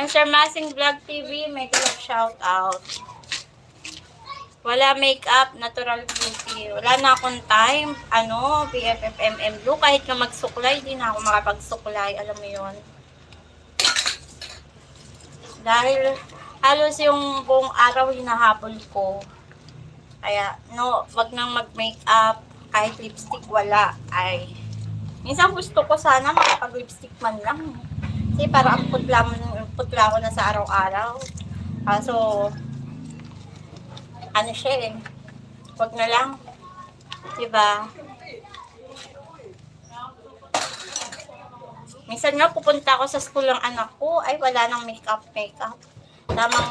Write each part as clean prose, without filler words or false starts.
Ayan, Sir Masing Vlog TV, may group shout out. Wala makeup, natural beauty. Wala na akong time. BFFMM Blue. Kahit na magsuklay, di na ako makapagsuklay. Alam mo yun. Dahil halos yung buong araw hinahabol ko. Kaya, no, wag nang mag-makeup. Kahit lipstick, wala. Ay, minsan gusto ko sana makapag-lipstick man lang. Kasi para ang putla ko na sa araw-araw. So, ano siya eh. Wag na lang. Diba? Minsan nga pupunta ako sa school ng anak ko, ay wala nang makeup. Lamang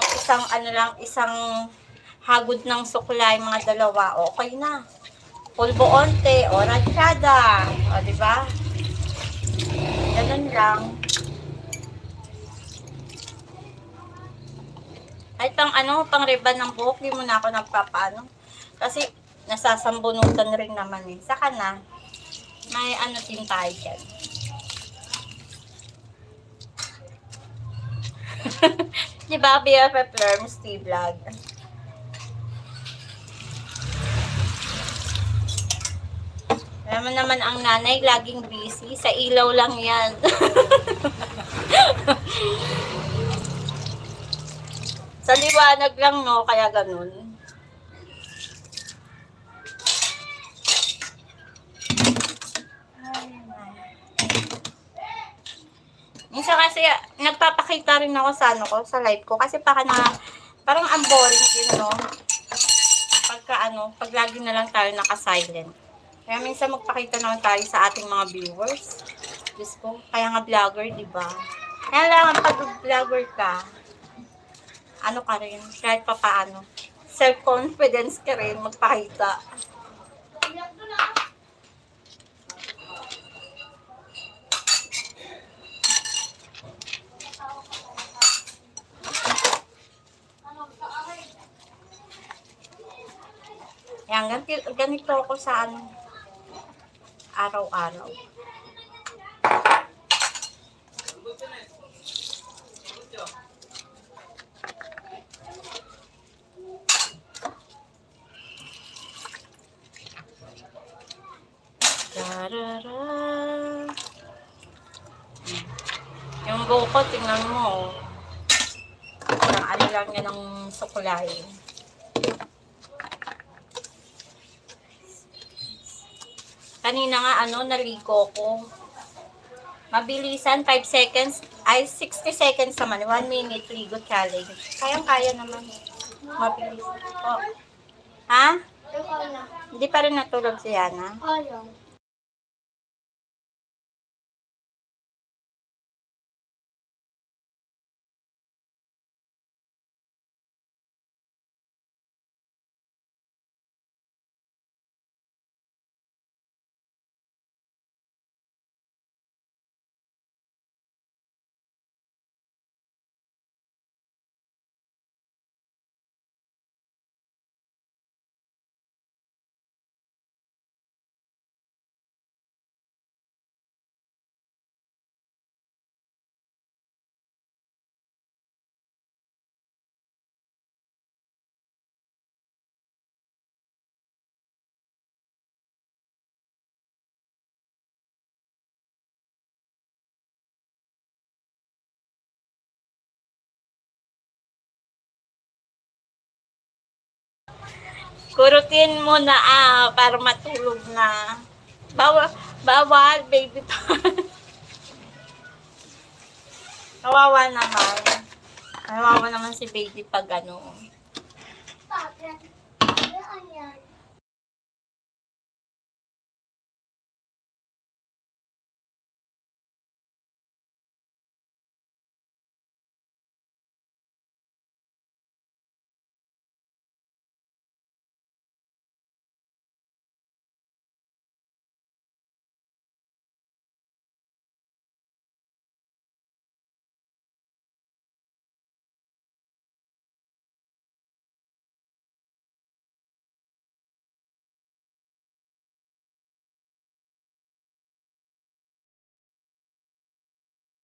isang hagod ng suklay, mga dalawa, okay na. Pulbo onte, o ratsyada. O, diba? Ganun lang. Ay, pang ribbon ng buhok, di mo na ako nagpapaano. Kasi, nasasambunutan rin naman eh. Saka na, may din tayo dyan. Diba, BFF Lerms T-Vlog? Alam mo naman ang nanay, laging busy. Sa ilaw lang yan. Sa liwanag lang, no? Kaya ganun. Minsan kasi, nagpapakita rin ako sa live ko. Kasi parang ang boring din, no? Pag lagi na lang tayo naka-silent. Kaya minsan magpakita naman tayo sa ating mga viewers. Diyos ko, kaya nga vlogger, diba? Kaya lang, pag vlogger ka, ka rin, kahit pa paano. Self-confidence ka rin, magpakita. Yan, ganito ako sa araw-araw. Yung buko, tingnan mo. Lang yan ng sukulay. Kanina nga, naligo ko. Mabilisan, 5 seconds. Ay, 60 seconds naman. 1 minute ligo challenge. Kayang-kaya naman. Mabilis. Oh. Ha? Hindi pa rin natulog si Yana? Ayaw. Kurutin mo na para matulog na. Bawal, baby pa. Kawawa naman. Kawawa naman si baby pag